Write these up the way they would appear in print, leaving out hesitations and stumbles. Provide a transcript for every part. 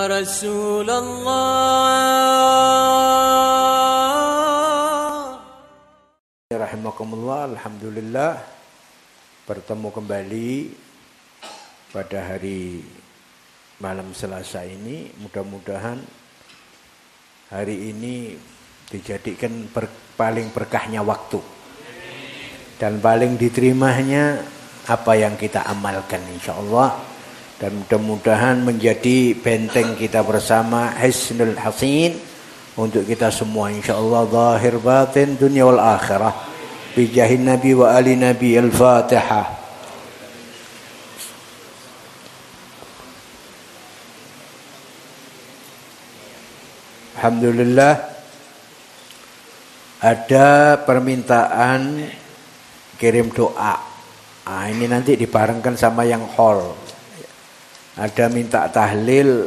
رسول الله. Rahimakumullah, alhamdulillah bertemu kembali pada hari malam Selasa ini. Mudah-mudahan hari ini dijadikan paling berkahnya waktu dan paling diterimanya apa yang kita amalkan insyaallah, dan mudah-mudahan menjadi benteng kita bersama, hisnul hasin untuk kita semua insyaallah, zahir batin dunia wal akhirah, bijahin nabi wa ali nabi. Al-Fatihah. Alhamdulillah, ada permintaan kirim doa. Nah, ini nanti dibarengkan sama yang hall. Ada minta tahlil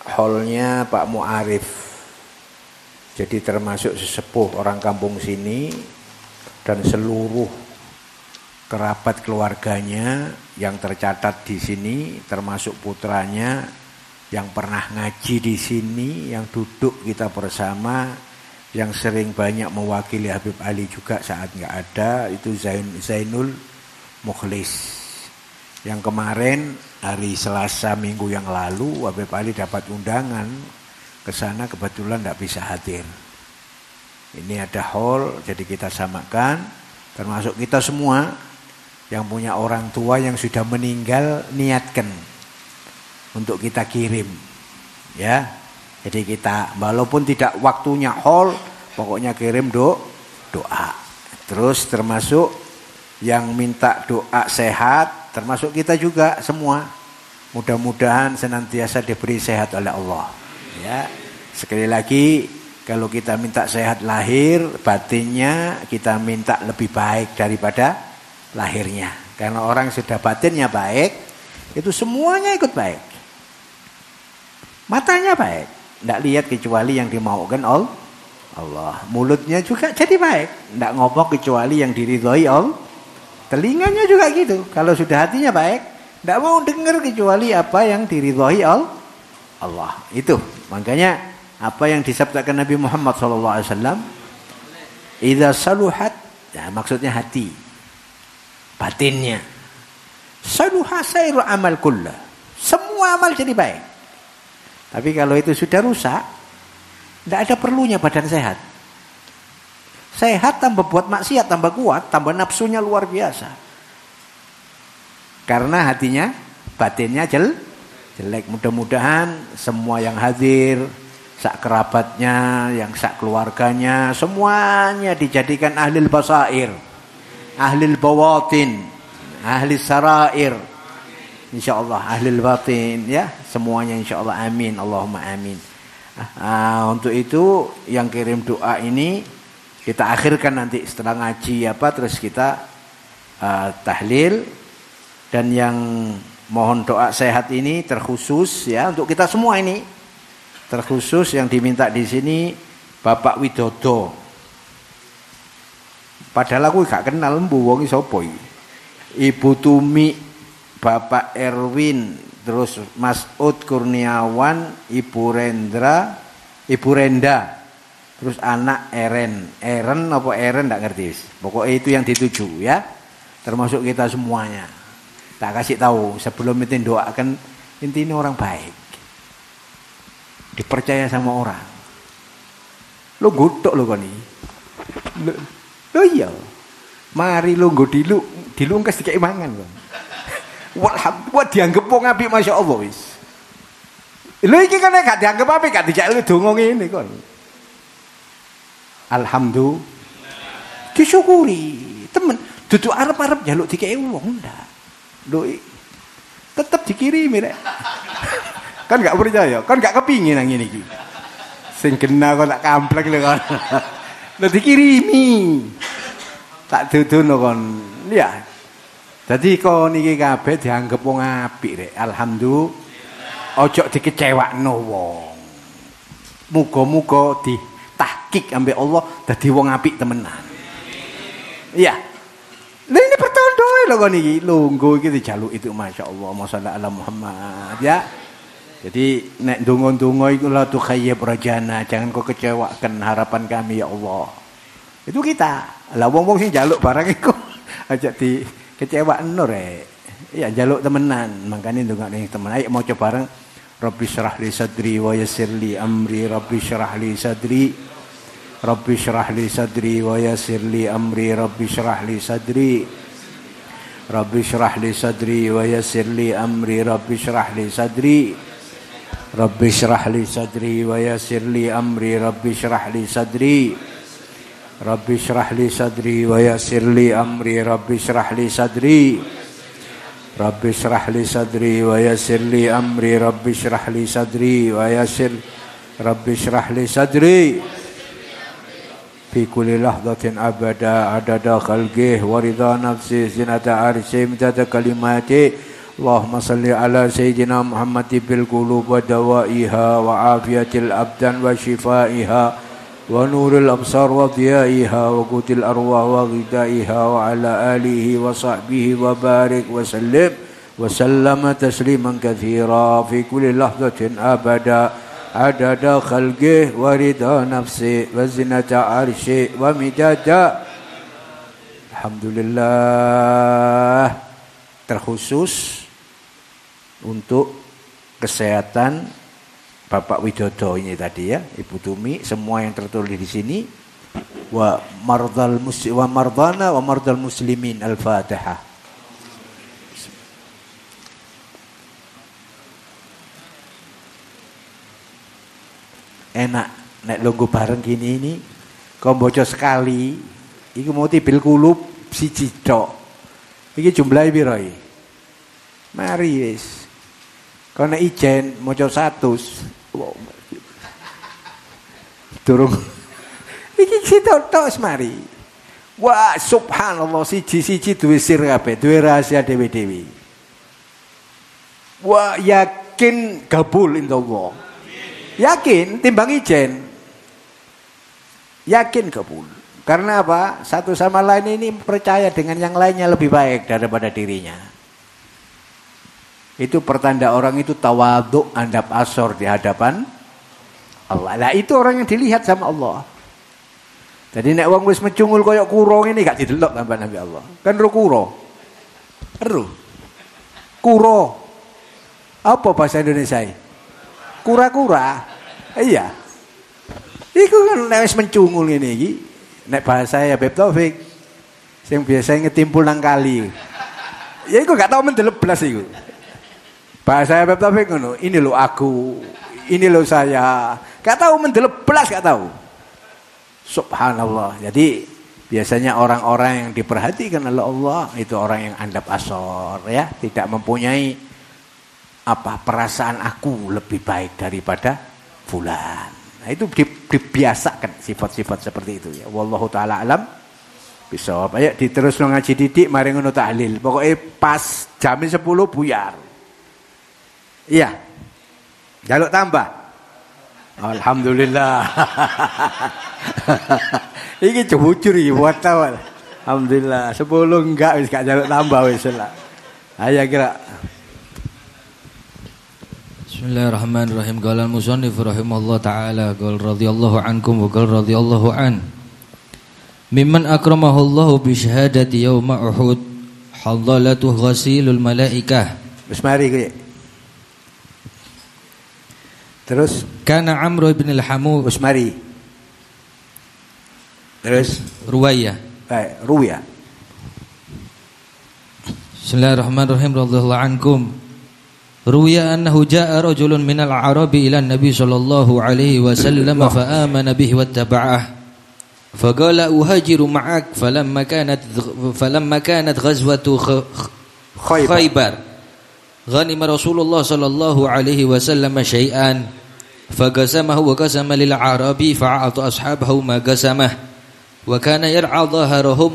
hallnya Pak Mu'arif. Jadi termasuk sesepuh orang kampung sini dan seluruh kerabat keluarganya yang tercatat di sini, termasuk putranya yang pernah ngaji di sini, yang duduk kita bersama, yang sering banyak mewakili Habib Ali juga saat nggak ada, itu Zainul Mukhlis. Yang kemarin hari Selasa minggu yang lalu Habib Ali dapat undangan ke sana, kebetulan tidak bisa hadir. Ini ada hall, jadi kita samakan, termasuk kita semua yang punya orang tua yang sudah meninggal, niatkan untuk kita kirim, ya. Jadi kita walaupun tidak waktunya hall, pokoknya kirim doa. Terus termasuk yang minta doa sehat, termasuk kita juga semua. Mudah-mudahan senantiasa diberi sehat oleh Allah. Ya, sekali lagi, kalau kita minta sehat lahir, batinnya kita minta lebih baik daripada lahirnya. Karena orang sudah batinnya baik, itu semuanya ikut baik. Matanya baik, tidak lihat kecuali yang dimaukan Allah. Mulutnya juga jadi baik, tidak ngomong kecuali yang diridhoi Allah. Telinganya juga gitu, kalau sudah hatinya baik, tidak mau dengar kecuali apa yang diridhoi Allah. Itu makanya apa yang disabdakan Nabi Muhammad SAW, idza saluhat, ya, maksudnya hati, batinnya, saluha sairu amal kullah, semua amal jadi baik. Tapi kalau itu sudah rusak, tidak ada perlunya badan sehat. Sehat tambah buat maksiat, tambah kuat, tambah nafsunya luar biasa. Karena hatinya, batinnya jelek. Mudah-mudahan semua yang hadir, sak kerabatnya, yang sak keluarganya, semuanya dijadikan ahlil basair, ahlil bawatin, ahli sarair. InsyaAllah ahlil batin, ya, semuanya insyaAllah, amin, Allahumma amin. Untuk itu yang kirim doa ini kita akhirkan nanti setelah ngaji terus kita tahlil. Dan yang mohon doa sehat ini terkhusus, ya, untuk kita semua ini. Terkhusus yang diminta di sini Bapak Widodo. Padahal aku gak kenal mbu wong sapa iki. Ibu Tumi, Bapak Erwin, terus Mas Ud Kurniawan, Ibu Renda, terus anak Eren apa Eren enggak ngerti. Pokoknya itu yang dituju, ya. Termasuk kita semuanya. Tak kasih tahu sebelum itu doakan, intinya orang baik. Dipercaya sama orang. Lo godok lo kan iki. Lo iya. Mari lo nggo dilungkes dikek mangan kon. Walhamdulillah dianggap wong apik masyaallah wis. Lho iki kan gak dianggap apik, gak dijak donga ngene kon. Alhamdulillah. Disyukuri. Temen, duduk arep-arep njaluk dikeki wong ndak. Lho tetep dikirimi rek. Kan gak percaya, kan gak kepingin nang ngene iki. Sing kena kok tak kamplek lho kon. Lho dikirimi. Tak dudono kon. Ya. Dadi kon iki kabeh dianggap wong apik rek. Alhamdulillah. Ojo dikecewakno wong. Muga-muga ditahqiq ambek Allah dadi wong apik temenan. Iya. Lha ini pertanda lho kon iki. Lungguh iki dijaluk itu masyaallah. Masya Allah Muhammad, ya. Jadi nek donga-donga iku la tukhayyib rajana, jangan kau kecewakan harapan kami ya Allah. Itu kita. Lah wong-wong sing njaluk barang iku aja di kecewakno rek. Ya njaluk temenan, makane ndongakno temen. Ayo maca bareng. Rabbi syrah li sadri wa yassir li amri, Rabbi syrah li sadri. Rabbi syrah li sadri wa yassir li amri, Rabbi syrah li sadri. Rabbi syrah li sadri wa yassir li amri, Rabbi syrah li sadri. Rabbi syrah li sadri wa yassir li amri, Rabbi syrah li sadri. Rabbi syrah li sadri wa yassir li amri, Rabbi syrah li sadri. Rabbi syrah li sadri wa yassir li amri, Rabbi syrah li sadri wa yassir. Rabbi syrah li sadri. Fi kulli lahzatin abada adada khalqihi wa ridha nafsi zinata arsy midada kalimati. Allahumma salli ala sayyidina Muhammad bil qulub wa dawaiha wa afiyatil abdan wa shifaiha wa nuril absar wa dhiyaiha wa qutil arwah wa ghidaiha wa ala alihi wa sahbihi wa barik wa sallim wa sallama tasliman katsira fi kulli lahzatin abada adada khalqihi wa ridha nafsi wa zinata arsy wa midada. Alhamdulillah, terkhusus untuk kesehatan Bapak Widodo ini tadi ya, Ibu Tumi, semua yang tertulis di sini. Wa mardana wa mardal muslimin. Al-Fatihah. Enak nek lungguh bareng gini ini, kau baca sekali, iki mau bil kulub siji tok. Iki jumlahe piro iki? Mari wis. Karena ijen maca 100. Wow. Durung. Iki sitok tok mari. Wah, subhanallah, siji-siji duwe sir kabeh, duwe rahasia dewe-dewe. Wah, yakin kabul insyaallah. Yakin timbang ijen. Yakin kabul. Karena apa? Satu sama lain ini percaya dengan yang lainnya lebih baik daripada dirinya. Itu pertanda orang itu tawadhu, andap asor di hadapan Allah. Lah itu orang yang dilihat sama Allah. Jadi nek wong wis mecungul koyo kuro ngene gak didelok tambah Nabi Allah. Kan ro kuro. Kuro. Apa bahasa Indonesia? Kura-kura. Iya. Iku kan nek wis mencungul ngene iki, nek bahasa ya Beb Taufik sing biasa ngetimpul nang kali. Ya iku gak tau mendelep blas iku. Bahasa Beb Taufik ngono, ini lo aku, ini lo saya. Gak tahu mendelep belas, gak tahu. Subhanallah. Jadi biasanya orang-orang yang diperhatikan oleh Allah itu orang yang andap asor ya, tidak mempunyai perasaan aku lebih baik daripada fulan. Nah, itu dibiasakan sifat-sifat seperti itu ya. Wallahu taala alam bisawab. Ayo diterus ngaji didik mari ngono tahlil. Pokoknya pas jam 10 buyar. Iya. Jaluk tambah. Alhamdulillah. Iki jujur iki buat tahu. Alhamdulillah. 10 enggak wis gak jaluk tambah wis lah. Ayo kira. Bismillahirrahmanirrahim. Qala al-musannif rahimahullah taala qala radhiyallahu ankum wa qala radhiyallahu an. Mimman akramahullahu bi syahadati yauma Uhud hadalatu ghasilul malaikah. Wis mari iki. Terus kana Amr bin al-Hamu Usmari. Terus Ruwayah. Ruwayah. Bismillahirrahmanirrahim radhiyallahu ankum. Ruwiya annahu jaa'a rajulun minal Arabi ila an-nabi sallallahu alaihi wasallam fa amana bihi wattaba'ah. Faqala uhajiru ma'ak falamma kanat ghazwatu Khaybar. Ghanima Rasulullah sallallahu alaihi wasallam syai'an فقسمه وقسم للعربي فأعطى أصحابه ما قسمه وكان يرعى ظهرهم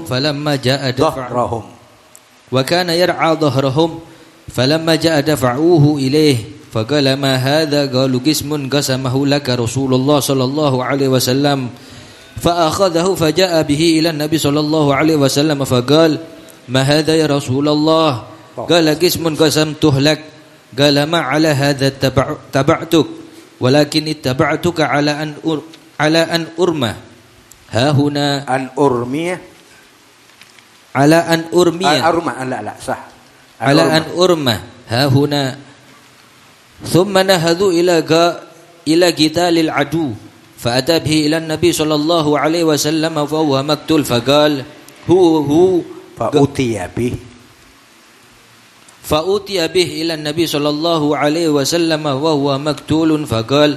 فلما جاء دفعوه إليه فقال ما هذا قالوا قسم قسمه لك رسول الله صلى الله عليه وسلم فأخذه فجاء به إلى النبي صلى الله عليه وسلم فقال ما هذا يا رسول الله قال قسم قسمته لك qala ma ala hadha taba'tuk walakin ittaba'tuka ala an urma ha huna an urmiyah ala an urmiyah arma la sah ala an urma ha huna thumma nahadu ila qitalil adu فأتى به إلى النبي صلى الله عليه وسلم فهو مقتول فقال هو فأتي به إلى النبي صلى الله عليه وسلم وهو مقتول فقال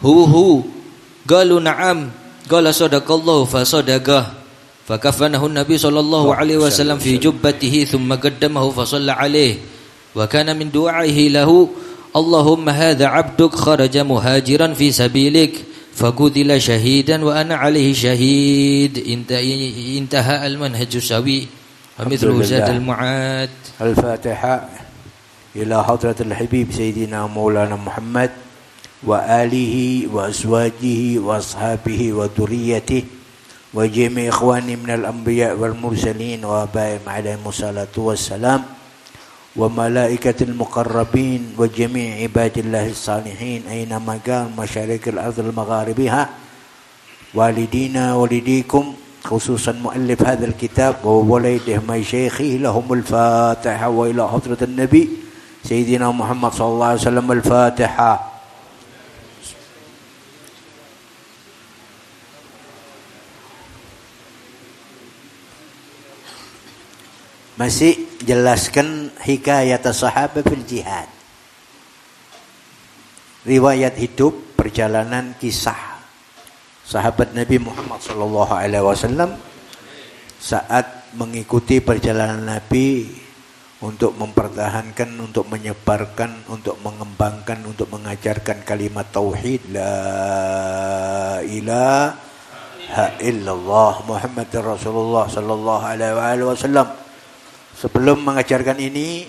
هو قالوا نعم قال صدق الله فصدقه فكفنه النبي صلى الله عليه وسلم في جبته ثم قدمه فصلى عليه وكان من دعائه له اللهم هذا عبدك خرج مهاجرا في سبيلك فقتل شهيدا وأنا عليه شهيد انتهى المنهج السوي ومثله زاد المعاد. الفاتحة إلى حضرة الحبيب سيدنا مولانا محمد وآله وأزواجه وأصحابه وذريته وجميع إخواني من الأنبياء والمرسلين وآبائهم عليهم الصلاة والسلام وملائكة المقربين وجميع عباد الله الصالحين أينما كان مشارق الأرض المغاربها والدينا والديكم خصوصا مؤلف هذا الكتاب ووليده مشايخه لهم الفاتحة وإلى حضرة النبي سيدنا محمد صلى الله عليه وسلم الفاتحة. Masih jelaskan hikayat sahabat fil jihad. Riwayat hidup perjalanan kisah sahabat Nabi Muhammad sallallahu alaihi wasallam saat mengikuti perjalanan Nabi untuk mempertahankan, untuk menyebarkan, untuk mengembangkan, untuk mengajarkan kalimat tauhid la ilaha illallah Muhammadur Rasulullah sallallahu alaihi wasallam. Sebelum mengajarkan ini,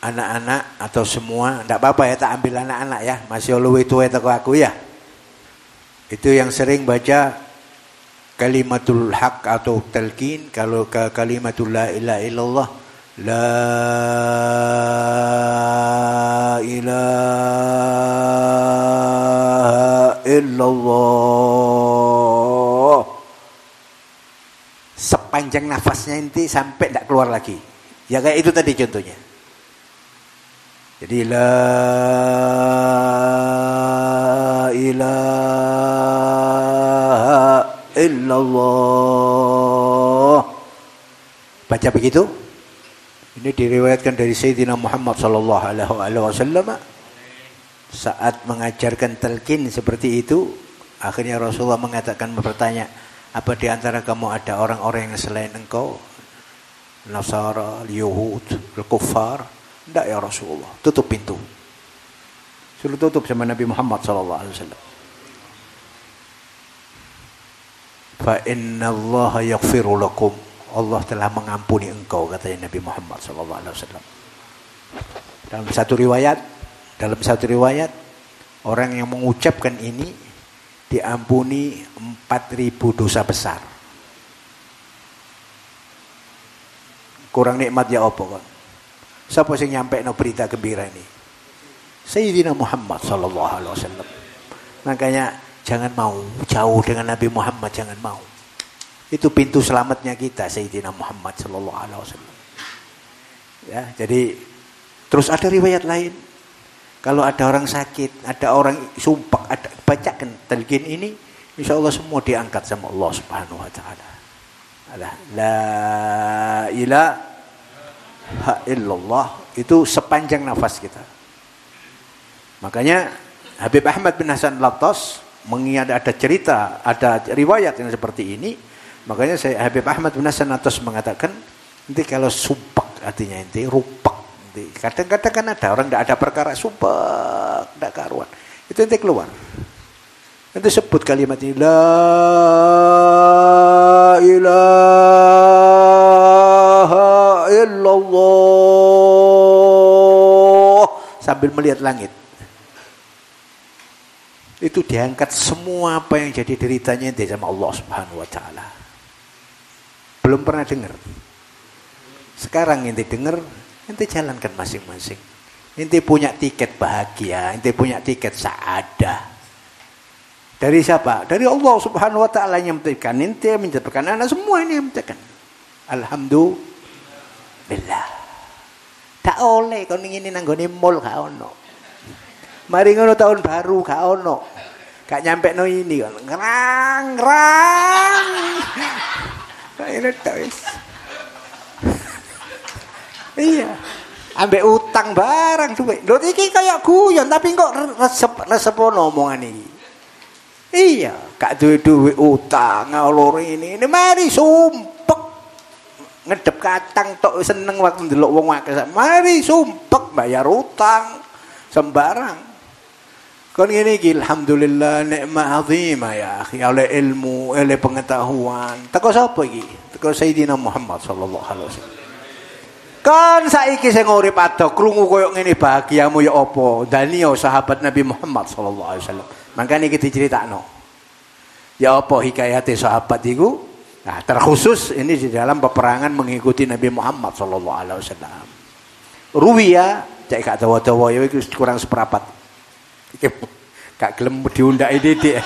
anak-anak atau semua, tidak apa-apa ya, tak ambil anak-anak ya, masih luwih tua teko aku ya. Itu yang sering baca kalimatul haq atau talqin, kalau ke kalimatul la ilaha illallah, la ilaha illallah. Sepanjang nafasnya inti sampai tidak keluar lagi. Ya kayak itu tadi contohnya. Jadi la ilaha illallah. Baca begitu. Ini diriwayatkan dari Sayyidina Muhammad sallallahu alaihi wasallam saat mengajarkan talqin seperti itu, akhirnya Rasulullah mengatakan, bertanya, apa di antara kamu ada orang-orang yang selain engkau? Nasara, Yahud, Al-Kuffar? Tidak ya Rasulullah. Tutup pintu. Suruh tutup sama Nabi Muhammad SAW. Fa inna Allah yaghfiru lakum. Allah telah mengampuni engkau, katanya Nabi Muhammad SAW. Dalam satu riwayat, orang yang mengucapkan ini diampuni 4.000 dosa besar. Kurang nikmat ya apa kan? Siapa sing nyampe no berita gembira ini? Sayyidina Muhammad sallallahu alaihi wasallam. Makanya jangan mau jauh dengan Nabi Muhammad, jangan mau. Itu pintu selamatnya kita, Sayyidina Muhammad sallallahu alaihi wasallam. Ya, jadi terus ada riwayat lain. Kalau ada orang sakit, ada orang sumpah, ada bacakan talqin ini, insyaallah semua diangkat sama Allah Subhanahu wa taala. La ilaha illallah, itu sepanjang nafas kita. Makanya Habib Ahmad bin Hasan Al-Attas mengingat ada cerita, ada riwayat yang seperti ini. Makanya Habib Ahmad bin Hasan Al-Attas mengatakan, nanti kalau sumpah artinya nanti rupak. Kadang-kadang kan ada orang tidak ada perkara sumpah, tidak karuan. Itu nanti keluar. Nanti sebut kalimat ini, la ilaha illallah, sambil melihat langit. Itu diangkat semua apa yang jadi deritanya nanti sama Allah Subhanahu wa taala. Belum pernah dengar. Sekarang ente dengar, ente jalankan masing-masing. Ente punya tiket bahagia, ente punya tiket saadah. Dari siapa? Dari Allah Subhanahu wa taala yang menciptakan ente, menciptakan anak, semua ini yang menciptakan. Alhamdulillah. Tak oleh kon ngene nang gone mall gak ono. Mari ngono tahun baru gak ono. Gak nyampe no ini kan. Ngerang. Ini tak wis. Iya. Ambek utang barang duit. Lho iki kaya guyon tapi kok resep-resepono omongan iki. Iya, gak duwe utang ngalor ini mari sumpek. Ngedep kacang tok seneng waktu ndelok wong akeh. Mari sumpek bayar utang sembarang. Kon ngene iki alhamdulillah nikmat azimah ya akhi, oleh ilmu, oleh pengetahuan. Teko sapa iki? Teko Sayyidina Muhammad sallallahu alaihi wasallam. Kan saiki sing urip ado krungu koyo ngene bahagiamu ya apa? Danio sahabat Nabi Muhammad sallallahu alaihi wasallam. Mangkane iki diceritakno. Ya apa hikayate sahabat iku? Nah, terkhusus ini di dalam peperangan mengikuti Nabi Muhammad sallallahu alaihi wasallam. Ruwiya, cek gak dawa-dawa ya iku kurang seprapat. Iki gak gelem diundaki didik.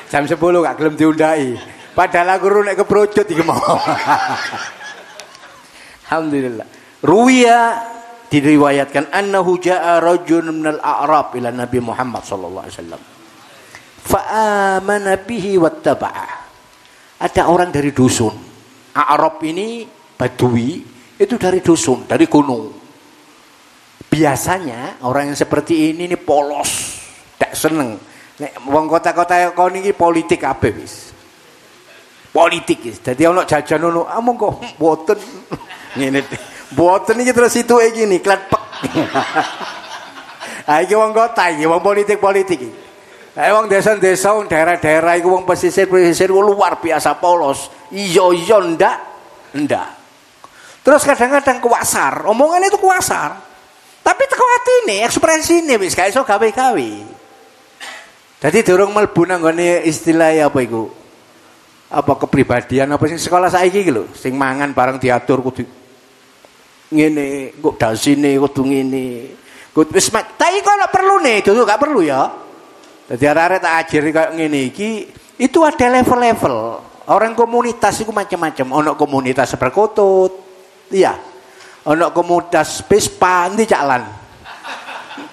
Jam 10 gak gelem diundaki. Padahal aku nek keprojot iki mau. Alhamdulillah. Ruwiya diriwayatkan annahu jaa rajulun minal a'rab ila Nabi Muhammad sallallahu alaihi wasallam. Fa amana bihi wattaba'a. Ada orang dari dusun. A'rab ini Badui, itu dari dusun, dari gunung. Biasanya orang yang seperti ini polos, tak seneng. Nek wong kota-kota kau niki politik kabeh wis. Politik wis. Dadi ana jajan ngono, monggo mboten ngene. Boten iki terus itu gini, klepek. Ah iki wong kota iki, wong politik iki. Wong desa-desa, wong daerah-daerah iku wong pesisir luar biasa polos. Iya ndak. Terus kadang-kadang kuasar, omongannya itu kuasar. Tapi teko atine, ekspresine wis gak iso gawe-gawe. Dadi durung mlebu nang gone istilah apa iku? Apa kepribadian apa sing sekolah saiki iki lho, sing mangan bareng diatur kudu ngene, kok dasine kudu ngene. Kok wis tapi kok perlune, itu gak perlu ya. Dadi arek-arek tak ajari kayak ngene iki, itu ada level-level. Orang komunitas itu macam-macam. Ono komunitas berkutut. Iya. Ono komunitas Vespa ndi jalan.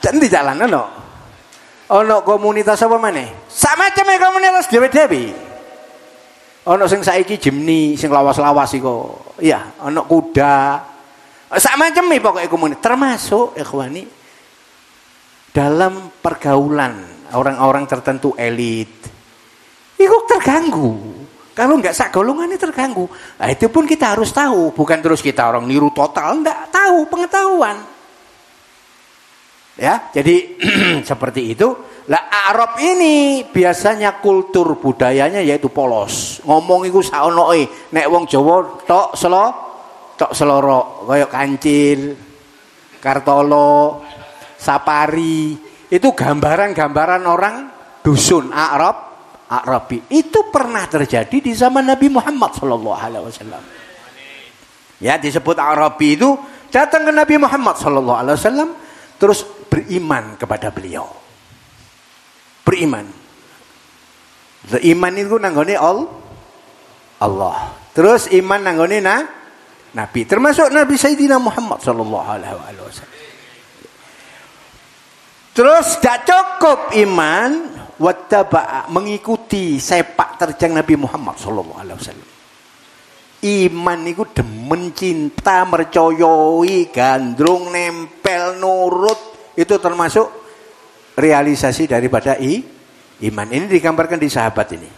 Ndi jalan ono. Ono komunitas apa maneh? Sak macame komunitas dhewe-dhewe. Ono sing saiki Jimny, sing lawas-lawas iku. Iya, ono kuda. Sak macam pokoknya komunitas, termasuk ikhwani dalam pergaulan orang-orang tertentu elit. Itu terganggu. Kalau enggak sak golongannya terganggu. Nah, itu pun kita harus tahu, bukan terus kita orang niru total, enggak, tahu pengetahuan. Ya, jadi seperti itu. Lah Arab ini biasanya kultur budayanya yaitu polos. Ngomong iku saonoke, nek wong Jawa tok selorok, koyok kancil, kartolo, sapari, itu gambaran-gambaran orang dusun Arabi. Itu pernah terjadi di zaman Nabi Muhammad sallallahu alaihi wasallam. Ya, disebut Arabi itu datang ke Nabi Muhammad sallallahu alaihi wasallam terus beriman kepada beliau. Beriman. Iman itu nanggone Allah. Terus iman nanggone Nabi, termasuk Nabi Sayyidina Muhammad sallallahu alaihi wasallam. Terus gak cukup iman, wattaba mengikuti sepak terjang Nabi Muhammad sallallahu alaihi wasallam. Iman itu demen, cinta, mercoyoi, gandrung, nempel, nurut, itu termasuk realisasi daripada iman. Ini digambarkan di sahabat ini.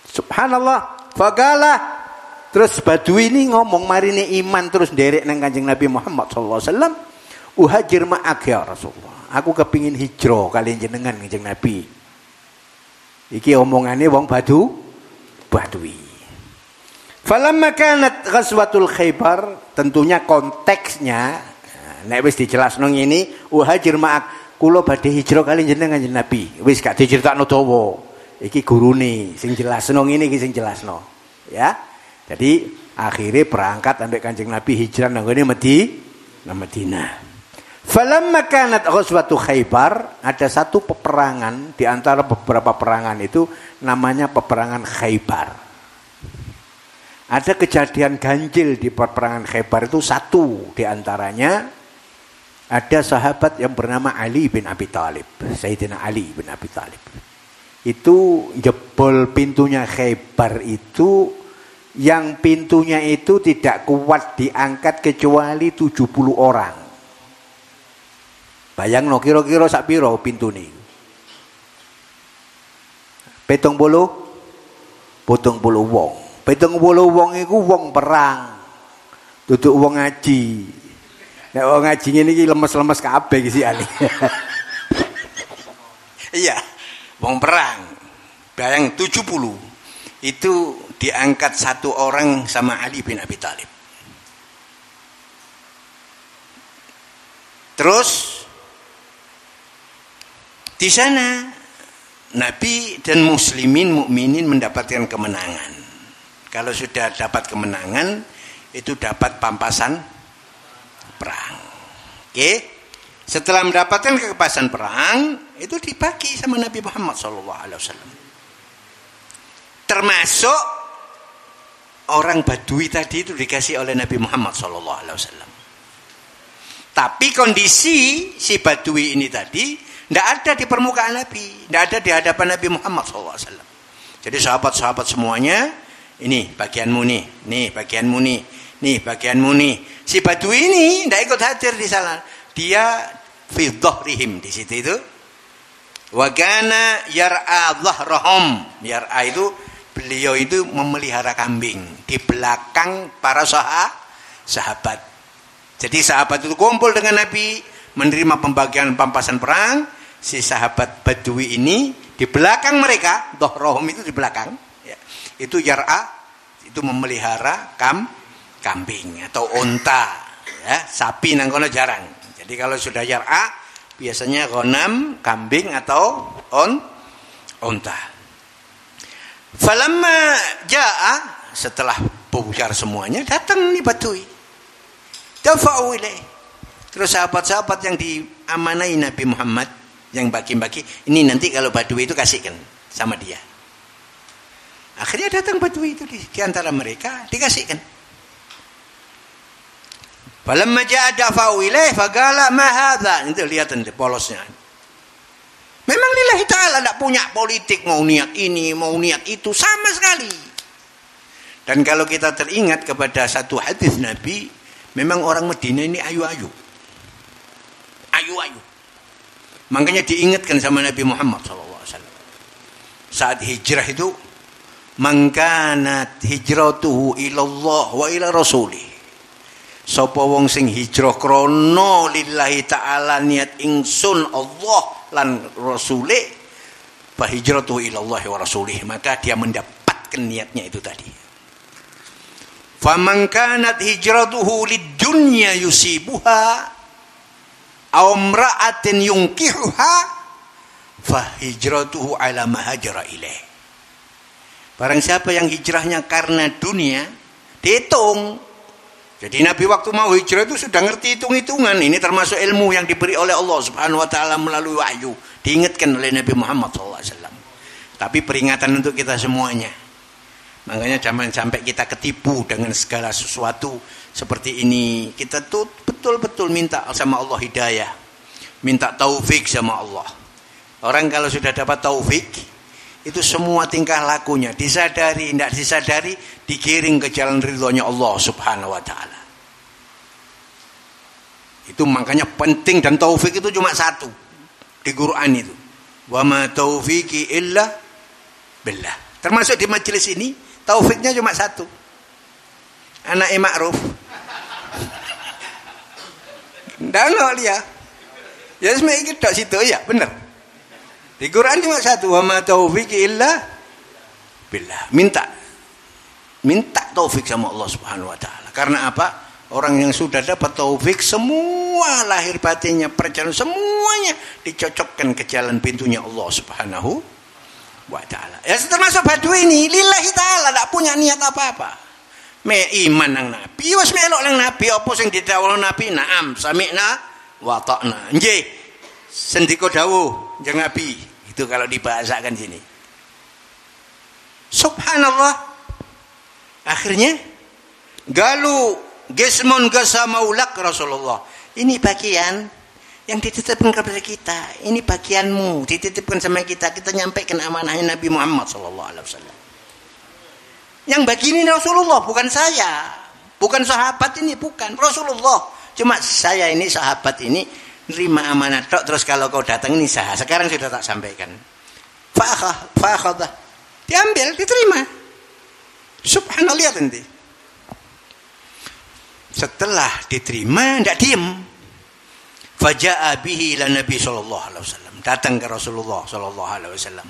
Subhanallah, fagalah. Terus Badui ini ngomong marine iman terus nderek nang Kanjeng Nabi Muhammad sallallahu alaihi wasallam, uhajir ma'ak ya Rasulullah. Aku kepingin hijrah kalian jenengan Kanjeng Nabi. Iki omongane wong Badui. Falamma kanat ghazwatul Khaybar, tentunya konteksnya nek wis dijelasno ngene, uhajir ma'ak, kula badhe hijrah kalian jenengan Kanjeng Nabi. Wis gak diceritakno dawa. Iki gurune sing jelasno ngene iki sing jelasno. Ya. Jadi akhirnya berangkat ambek Kanjeng Nabi hijrah nang ngene Madinah. Falamma kanat ghazwatu Khaybar, ada satu peperangan di antara beberapa peperangan itu namanya peperangan Khaybar. Ada kejadian ganjil di peperangan Khaybar itu, satu di antaranya ada sahabat yang bernama Ali bin Abi Thalib, Sayyidina Ali bin Abi Thalib. Itu jebol pintunya Khaybar itu, yang pintunya itu tidak kuat diangkat kecuali 70 orang. Bayang no kira-kira sak piro pintu nih? 70 wong. 70 wong iku wong perang. Duduk wong ngaji. Nek wong ngaji ngene iki lemes-lemes kabeh iki Ali. Iya, wong perang. Bayang 70. Itu diangkat satu orang sama Ali bin Abi Thalib. Terus di sana Nabi dan muslimin mukminin mendapatkan kemenangan. Kalau sudah dapat kemenangan, itu dapat pampasan perang. Oke? Setelah mendapatkan kepasan perang, itu dibagi sama Nabi Muhammad SAW. Termasuk orang Badui tadi itu dikasih oleh Nabi Muhammad SAW. Tapi kondisi si Badui ini tadi tidak ada di permukaan Nabi, tidak ada di hadapan Nabi Muhammad SAW. Jadi sahabat-sahabat semuanya, ini bagianmu nih bagianmu nih bagianmu nih. Si Badui ini tidak ikut hadir di sana. Dia fi dhahrihim di situ itu. Wa kana yar'a dhahrahum. Yar'a itu beliau itu memelihara kambing di belakang para sahabat. Jadi sahabat itu kumpul dengan Nabi, menerima pembagian pampasan perang. Si sahabat Badui ini di belakang mereka, dhahrahum itu di belakang, ya. Itu yar'a, itu memelihara kambing atau onta, ya. Sapi nang kono jarang. Jadi kalau sudah yar'a biasanya ghanam, kambing atau onta. Falamma jaa, setelah bubar semuanya, datang nih Badui. Dafa'u ilaih. Terus sahabat-sahabat yang diamanai Nabi Muhammad yang bagi-bagi, ini nanti kalau Badui itu kasihkan sama dia. Akhirnya datang Badui itu di antara mereka dikasihkan. Falamma jaa dafa'u ilaih faqala ma hadza. Itu lihat nanti polosnya. Memang lillahi ta'ala tidak punya politik mau niat ini, mau niat itu sama sekali. Dan kalau kita teringat kepada satu hadis Nabi, memang orang Madinah ini ayu-ayu. Ayu-ayu. Makanya diingatkan sama Nabi Muhammad SAW. Saat hijrah itu, man kanat hijratuhu ilallah wa ila rasulih. Sapa wong sing hijrah krana lillahi ta'ala niat ingsun Allah lan rasule, fa hijratuhu ilallah wa rasulih, maka dia mendapatkan niatnya itu tadi. Faman kanat hijratuhu lid-dunya yusibuha aw imra'atin yunkihuha fa hijratuhu ala ma hajara ilaih. Barang siapa yang hijrahnya karena dunia, dihitung. Jadi Nabi waktu mau hijrah itu sudah ngerti hitung-hitungan. Ini termasuk ilmu yang diberi oleh Allah Subhanahu wa taala melalui wahyu. Diingatkan oleh Nabi Muhammad SAW. Tapi peringatan untuk kita semuanya. Makanya jangan sampai kita ketipu dengan segala sesuatu seperti ini. Kita tuh betul-betul minta sama Allah hidayah. Minta taufik sama Allah. Orang kalau sudah dapat taufik, itu semua tingkah lakunya disadari, tidak disadari, digiring ke jalan ridhonya Allah Subhanahu wa taala. Itu makanya penting, dan taufik itu cuma satu di Quran itu. Wa ma taufiqi illa billah. Termasuk di majelis ini, taufiknya cuma satu. Anake Ma'ruf. Ndak dia. Ya sebenarnya kita situ ya, benar. Di Quran cuma satu, wa ma taufiqi illa billah. Minta taufik sama Allah Subhanahu wa taala. Karena apa? Orang yang sudah dapat taufik, semua lahir batinnya, perjalanan semuanya dicocokkan ke jalan pintunya Allah Subhanahu wa taala. Ya termasuk Badui ini lillahi taala, tidak punya niat apa-apa. Me iman nang Nabi, wis melok nang Nabi, apa sing didhawuhna Nabi? Naam, sami'na wa ta'na. Nggih. Sendika dawuh Kanjeng Nabi. Itu kalau dibahasakan sini. Subhanallah. Akhirnya galu gesmun gasamaulak Rasulullah. Ini bagian yang dititipkan kepada kita. Ini bagianmu dititipkan sama kita. Kita nyampaikan amanahnya Nabi Muhammad sallallahu alaihi wasallam. Yang bagi ini Rasulullah, bukan saya. Bukan sahabat ini, bukan. Rasulullah. Cuma saya ini sahabat ini nerima amanat tok, terus kalau kau datang ini sah. Sekarang sudah tak sampaikan. Fa'akhadha. Diambil, diterima. Subhanallah, lihat nanti. Setelah diterima, tidak diem. Faja'a bihi ila Nabi sallallahu alaihi wasallam. Datang ke Rasulullah sallallahu alaihi wasallam.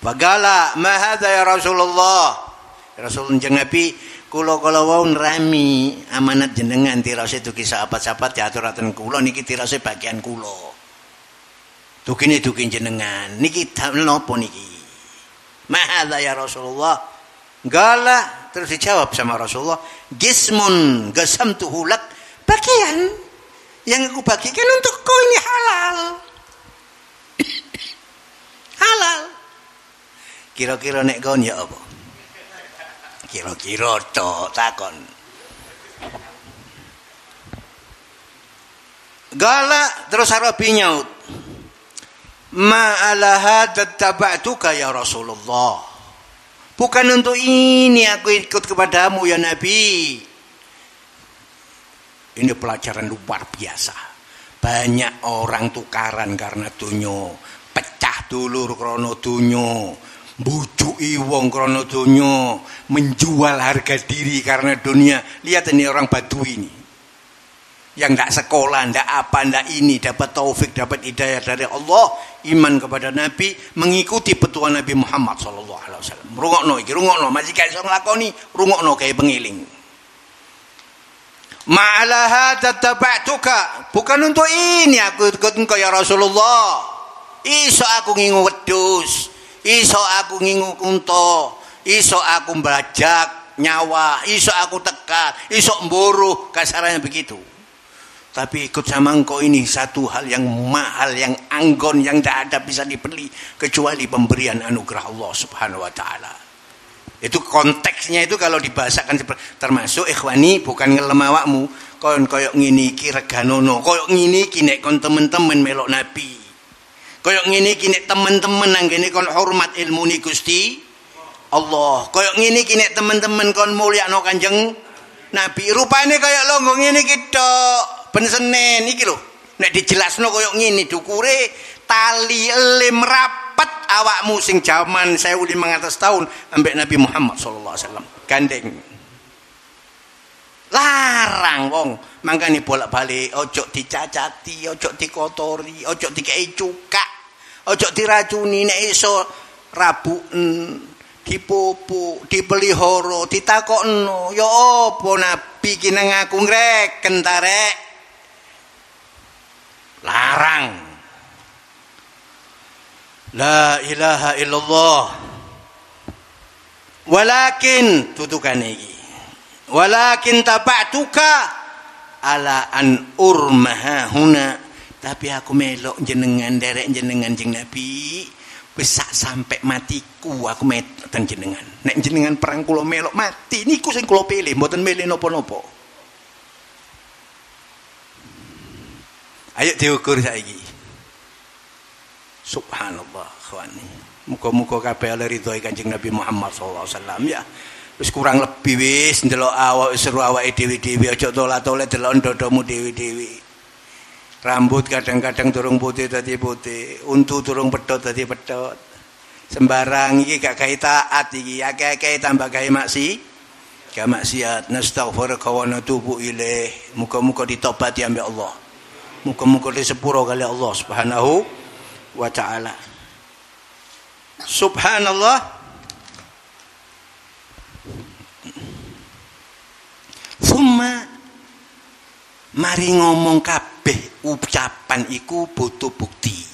Faqala, "Ma hadza ya Rasulullah?" Rasul jeung Nabi, kula wau nerami amanat jenengan tirase dugi sahabat-sahabat diaturaken kula niki tirase bagian kula. Dugine dugi jenengan. Niki napa niki? Ma hadza ya Rasulullah? Gala terus dijawab sama Rasulullah, "Gismun gasamtuhu lak." Bagian yang aku bagikan untuk kau ini halal. Halal. Kira-kira nek kon ya apa? Kira-kira tok takon. Gala terus Arabi nyaut. Ma ala hadza taba'tuka ya Rasulullah. Bukan untuk ini aku ikut kepadamu ya Nabi. Ini pelajaran luar biasa. Banyak orang tukaran karena dunyo, pecah dulur krono dunyo, bujuki wong krono dunyo, menjual harga diri karena dunia. Lihat ini orang Badui ini. Yang tidak sekolah, tidak apa, tidak ini, dapat taufik, dapat hidayah dari Allah, iman kepada Nabi, mengikuti petuah Nabi Muhammad SAW. Rungokno iki, rungokno, masih gak iso nglakoni, rungokno kayak pengiling. Ma'ala hadza taba'tuka, bukan untuk ini aku ikut engkau ya Rasulullah. Iso aku ngingu wedhus, iso aku ngingu kunto, iso aku mbajak nyawa, iso aku tekak, iso mburuh, kasarannya begitu. Tapi ikut sama engkau ini satu hal yang mahal, yang anggon, yang tidak ada bisa dibeli kecuali pemberian anugerah Allah Subhanahu wa taala. Itu konteksnya itu kalau dibahasakan termasuk ikhwani bukan ngelem awakmu, koyok ngene iki reganono, koyok ngene iki nek kon temen-temen melok Nabi. Koyok ngene iki nek temen-temen nang kene kon hormat ilmu ni Gusti Allah. Koyok ngene iki nek temen-temen kon mulyakno Kanjeng Nabi. Rupane koyok longgo ngene iki tok. Ben Senin iki lho nek dijelasno koyo ngene dukure tali elim rapat awakmu sing jaman 1500 tahun ambek Nabi Muhammad sallallahu alaihi wasallam gandeng larang wong mangkane bolak-balik ojo dicacati ojo dikotori ojo dikei cukak ojo diracuni nek iso rabuken dipupuk dipelihara ditakokno ya apa Nabi ki nang aku ngreken ta rek. Larang. La ilaha illallah. Walakin tutukan iki. Walakin taba'tuka ala an urmaha huna. Tapi aku melok jenengan derek jenengan jeng Nabi. Wis sak sampai matiku aku meten jenengan. Nek jenengan perang kula melok mati niku sing kula pilih, mboten milih napa-napa. Ayo diukur saiki. Subhanallah, khawani. Muga-muga kabeh oleh ridho Kanjeng Nabi Muhammad sallallahu alaihi wasallam ya. Wis kurang lebih wis ndelok awak seru awake dhewe-dhewe aja tolat-tolet delok ndodomu dhewe-dhewe. Rambut kadang-kadang durung putih dadi putih, untu durung pedhot dadi pedhot. Sembarang iki gak gawe taat iki, akeh-akeh tambah gawe maksiat. Nastaghfiruka wa natubu ilaih. Muga-muga ditobati ambek Allah. Muka-muka disepuro kali Allah Subhanahu wa ta'ala. Subhanallah. Summa mari ngomong kabeh ucapan iku butuh bukti.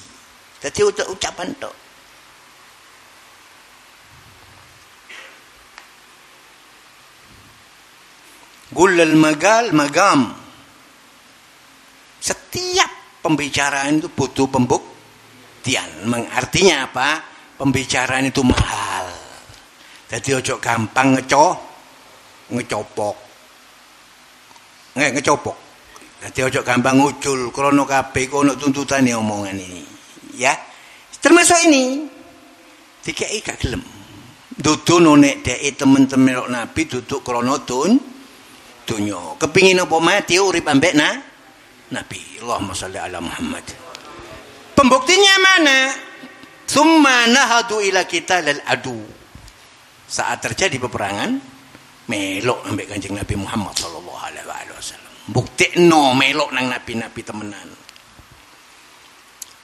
Dadi ucapan tok. Gulal magal magam. Setiap pembicaraan itu butuh pembuktian. Artinya apa? Pembicaraan itu mahal. Jadi ojo gampang ngecopok. Ngecopok. Jadi ojo gampang ngucul krono kabeh kono tuntutane omongan ini. Ya. Termasuk ini. Dikei gak gelem. Dudu nek dhek temen-temen Nabi duduk krono dunya. Kepingin apa mati urip ambek Nabi. Allahumma sholli ala Muhammad. Pembuktinya mana? Tsumma nahadu ila qitalil adu. Saat terjadi peperangan, melok ambek Kanjeng Nabi Muhammad sallallahu alaihi wasallam. Buktekno melok nang nabi-nabi temenan.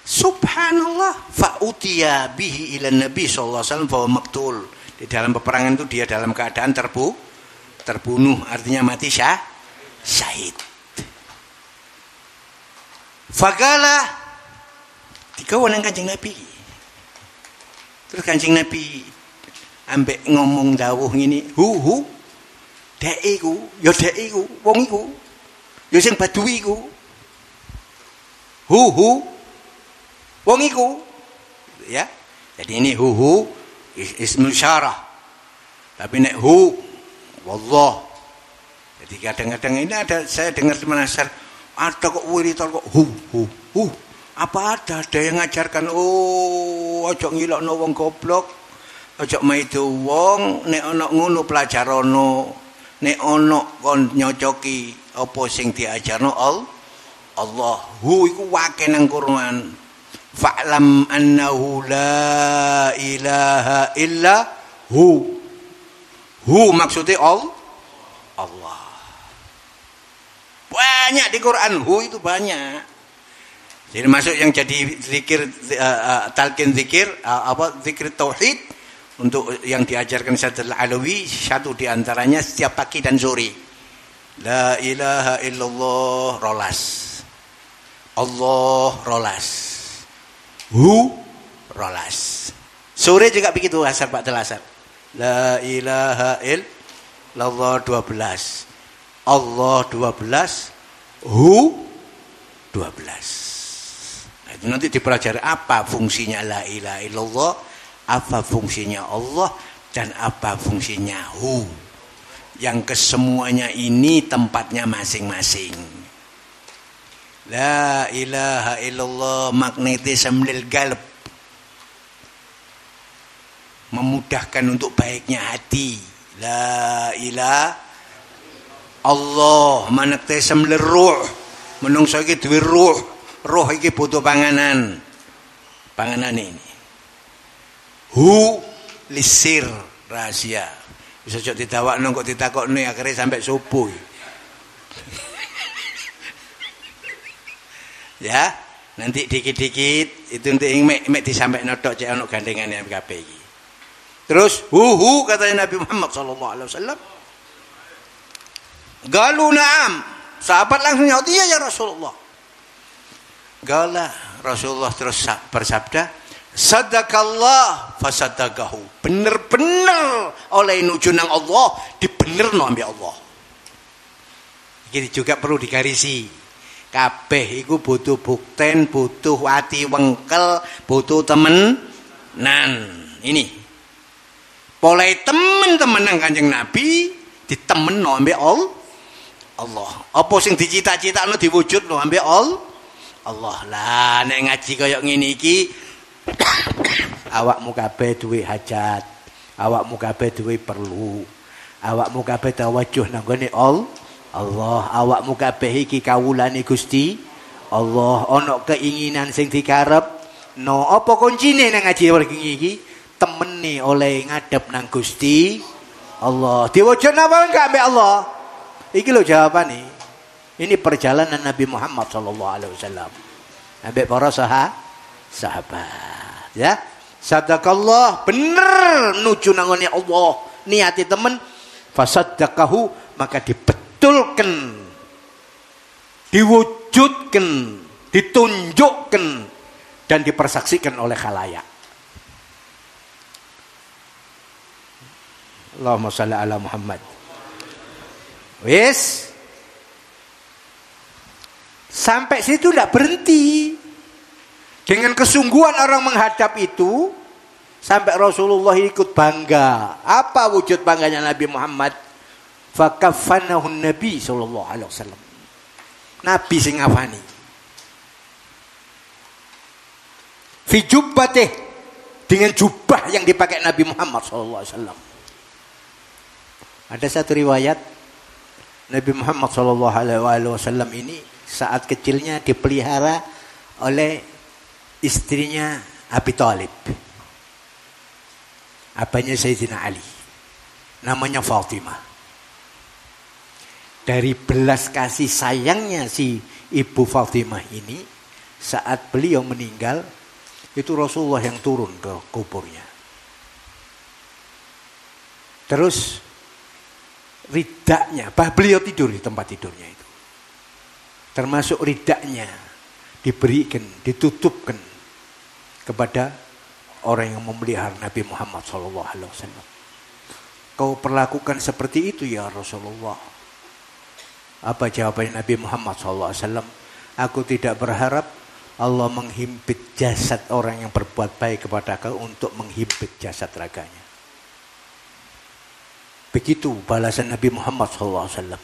Subhanallah, fa utiya bihi ila Nabi sallallahu alaihi wasallam fa maktul. Di dalam peperangan itu dia dalam keadaan terbunuh, artinya mati syahid. Fagala dikawan nang Kanjeng Nabi. Terus Kanjeng Nabi ambek ngomong dawuh ngene, hu dek iku, ya dek iku, wong iku. Ya sing Badui iku. Hu wong iku. Ya. Jadi ini hu ismul syarah. Tapi nek hu wallah. Jadi kadang-kadang ini ada saya dengar di Manasar, ada kok wiritan kok hu. Apa ada yang ngajarkan ojo ngilokno wong goblok. Ojo maido wong nek ana ngono pelajarono, nek ana kon nyocoki apa sing diajarno Allah. Hu iku wake nang Quran. Fa'lam annahu la ilaha illa hu. Hu maksudnya Allah. Banyak di Quran hu itu banyak. Jadi masuk yang jadi zikir talqin zikir zikir tauhid untuk yang diajarkan Syaikhul Alawi, satu di antaranya setiap pagi dan sore. La ilaha illallah rolas. Allah rolas. Hu rolas. Sore juga begitu asar Pak Telasar. La ilaha illallah 12. Allah 12. Hu 12. Nah, itu nanti dipelajari apa fungsinya la ilaha illallah, apa fungsinya Allah, dan apa fungsinya hu. Yang kesemuanya ini tempatnya masing-masing. La ilaha illallah magnetisme lil qalb, memudahkan untuk baiknya hati. La ilaha Allah magnetisme lil ruh, menungso iki duwe ruh. Roh iki butuh panganan ini. Hu lisir rahasia. Bisa cok ditawakno kok ditakokne akhirnya sampai subuh. Ya, nanti dikit-dikit itu nanti mek disampaikan tok cek ono gandengane kabeh iki. Terus hu katanya Nabi Muhammad sallallahu alaihi wasallam. Galu na'am. Sahabat langsung nyaut, iya ya Rasulullah. Gala Rasulullah terus bersabda, sadaqallah fasadaqahu. Bener-bener oleh nuju nang Allah, dibenerno ambek Allah. Iki juga perlu digarisi. Kabeh iku butuh bukten, butuh ati wengkel, butuh temenan. Ini. Polai temen-temen nang Kanjeng Nabi ditemenno ambek Allah. Apa sing dicita-citakno diwujudno ambek Allah lah. Nek ngaji kaya ngene iki awakmu kabeh duwe hajat, awakmu kabeh duwe perlu, awakmu kabeh tawajuh nang gone Allah, awakmu kabeh iki kawulane Gusti Allah, ana keinginan sing dikarep no apa kuncine nang ngaji iki temene oleh ngadep nang Gusti Allah. Diwujudna apa enggak ambek Allah? Iki lho jawabane. Ini perjalanan Nabi Muhammad sallallahu alaihi wasallam. Ambek para sahabat, ya. Sadaqallah, bener nuju nangone Allah, niati temen fasaddaqahu, maka dibetulkan, diwujudkan, ditunjukkan dan dipersaksikan oleh khalayak. Allahumma shalli ala Muhammad. Wis Sampai situ tidak berhenti. Dengan kesungguhan orang menghadap itu, sampai Rasulullah ikut bangga. Apa wujud bangganya Nabi Muhammad? Fakafanahu Nabi sallallahu alaihi wasallam. Nabi sing ngafani. Fi jubbatih, dengan jubah yang dipakai Nabi Muhammad sallallahu alaihi wasallam. Ada satu riwayat Nabi Muhammad sallallahu alaihi wasallam ini saat kecilnya dipelihara oleh istrinya Abi Thalib. Abahnya Sayyidina Ali. Namanya Fatimah. Dari belas kasih sayangnya si ibu Fatimah ini, saat beliau meninggal, itu Rasulullah yang turun ke kuburnya. Terus ridaknya, beliau tidur di tempat tidurnya itu. Termasuk ridaknya diberikan, ditutupkan kepada orang yang memelihara Nabi Muhammad SAW. Kau perlakukan seperti itu ya Rasulullah. Apa jawaban Nabi Muhammad SAW? Aku tidak berharap Allah menghimpit jasad orang yang berbuat baik kepada kau untuk menghimpit jasad raganya. Begitu balasan Nabi Muhammad SAW.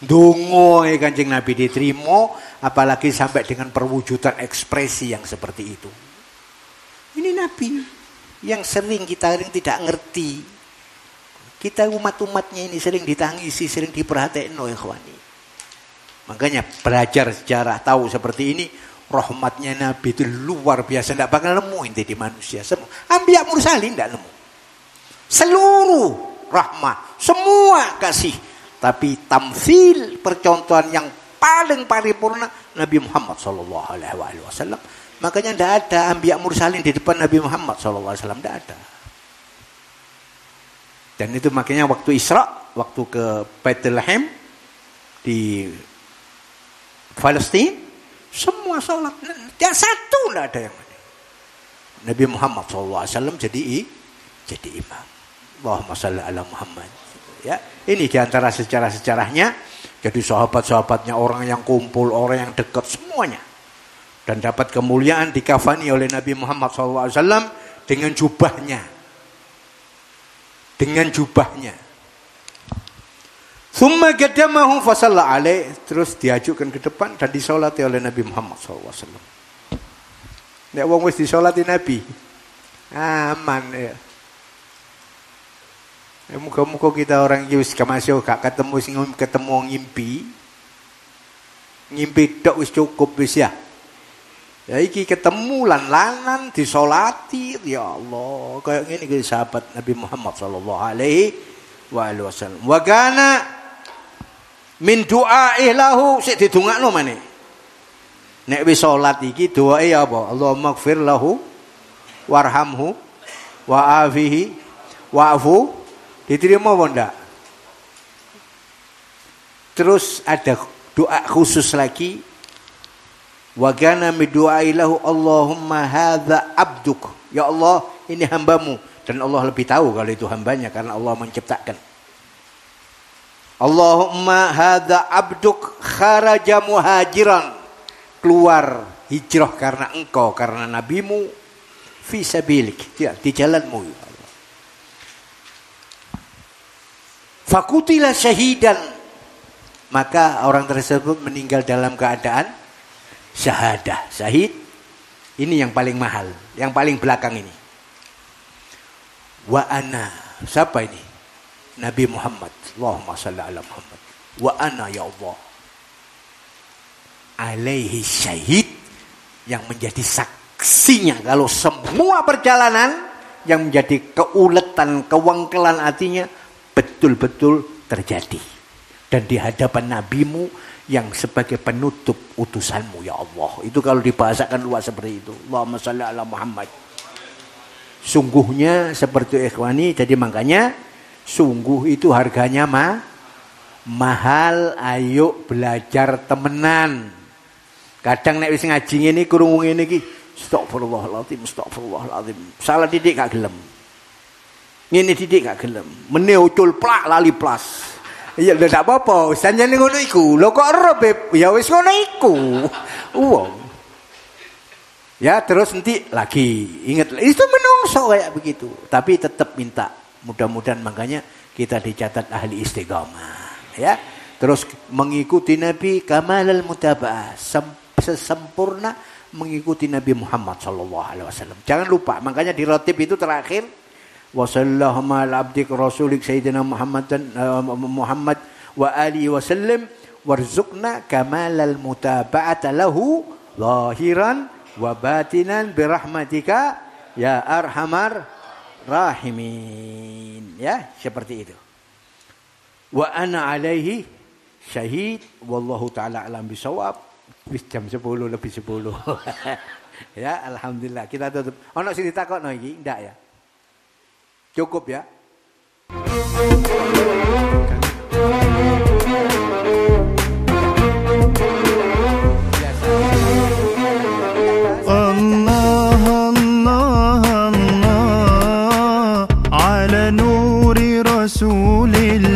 Dongo Kanjeng Nabi diterima, apalagi sampai dengan perwujudan ekspresi yang seperti itu. Ini Nabi yang sering kita tidak ngerti. Kita umat-umatnya ini sering ditangisi, sering diperhatiin oleh ikhwani. Makanya belajar sejarah, tahu seperti ini, rahmatnya Nabi itu luar biasa. Tidak bakal nemu inti di manusia. Anbiya mursalin tidak nemu. Seluruh rahmat, semua kasih. Tapi tamsil, percontohan yang paling paripurna Nabi Muhammad SAW. Makanya tidak ada anbiya mursalin di depan Nabi Muhammad SAW. Tidak ada. Dan itu makanya waktu Isra, waktu ke Bethlehem di Palestina, semua sholat. Tidak satu tidak ada yang lain. Nabi Muhammad SAW jadi imam. Allahumma shalli ala Muhammad. Ya, ini diantara sejarah-sejarahnya. Jadi sahabat-sahabatnya, orang yang kumpul, orang yang dekat, semuanya. Dan dapat kemuliaan dikafani oleh Nabi Muhammad SAW dengan jubahnya. Dengan jubahnya. Thumma qadamahu fa shalla alaih, terus diajukan ke depan dan disolati oleh Nabi Muhammad SAW. Nek wong wis disolati Nabi, aman ya. Muka-muka kita orang iki wis masih gak ketemu sing ketemu ngimpi. Ngimpi tok wis cukup wis ya. Ya iki ketemu lan-lanan disolati, ya Allah, kayak ngene iki sahabat Nabi Muhammad sallallahu alaihi wasallam. Wa kana min du'aih lahu, sik didongakno maneh. Nek wis salat iki doae apa? Allahumma ighfir lahu warhamhu wa'afihi wa'fu. Diterima apa enggak? Terus ada doa khusus lagi. Wa kana min du'aih lahu Allahumma hadza abduk. Ya Allah, ini hambamu. Dan Allah lebih tahu kalau itu hambanya karena Allah menciptakan. Allahumma hadza abduk kharaja muhajiran, keluar hijrah karena engkau, karena nabimu, fi sabilik, ya, di jalanmu. Fakutila syahidan, maka orang tersebut meninggal dalam keadaan syahadah, syahid. Ini yang paling mahal, yang paling belakang ini. Wa ana, siapa ini? Nabi Muhammad. Allahumma shalli ala Muhammad. Wa ana ya Allah alaihi syahid, yang menjadi saksinya kalau semua perjalanan yang menjadi keuletan, kewangkelan hatinya betul-betul terjadi. Dan di hadapan nabimu yang sebagai penutup utusanmu ya Allah. Itu kalau dibahasakan luas seperti itu. Allahumma shalli ala Muhammad. Sungguhnya seperti ikhwani, jadi makanya sungguh itu harganya mahal. Ayo belajar temenan. Kadang nek wis ngaji ngene krungu ngene iki, astagfirullahalazim, astagfirullahalazim. Salah didik gak gelem. Ngene didik gak gelem. Mene ucul plak lali plas. Iya lho ndak apa-apa, sanjane ngono iku. Lho kok ero, Beb? Ya wis ngono iku. Wong. Ya terus nanti lagi ingat itu menungso kayak begitu. Tapi tetap minta mudah-mudahan makanya kita dicatat ahli istiqamah. Ya. Terus mengikuti Nabi kamalal mutaba'ah, sesempurna mengikuti Nabi Muhammad sallallahu alaihi wasallam. Jangan lupa, makanya di rotib itu terakhir wa sallallahu ala abdik rasulik sayyidina Muhammad wa alihi wasallam warzuqna kamalal mutaba'ata lahu zahiran wa batinan birahmatika ya arhamar rahimin. Ya, seperti itu. Wa ana alaihi syahid wallahu taala alam bisawab. Wis jam 10 lebih 10. Ya, alhamdulillah kita tutup. Ono sing ditakokno iki ndak ya? Cukup ya? Allah Allah Allah ala nuri rasulillah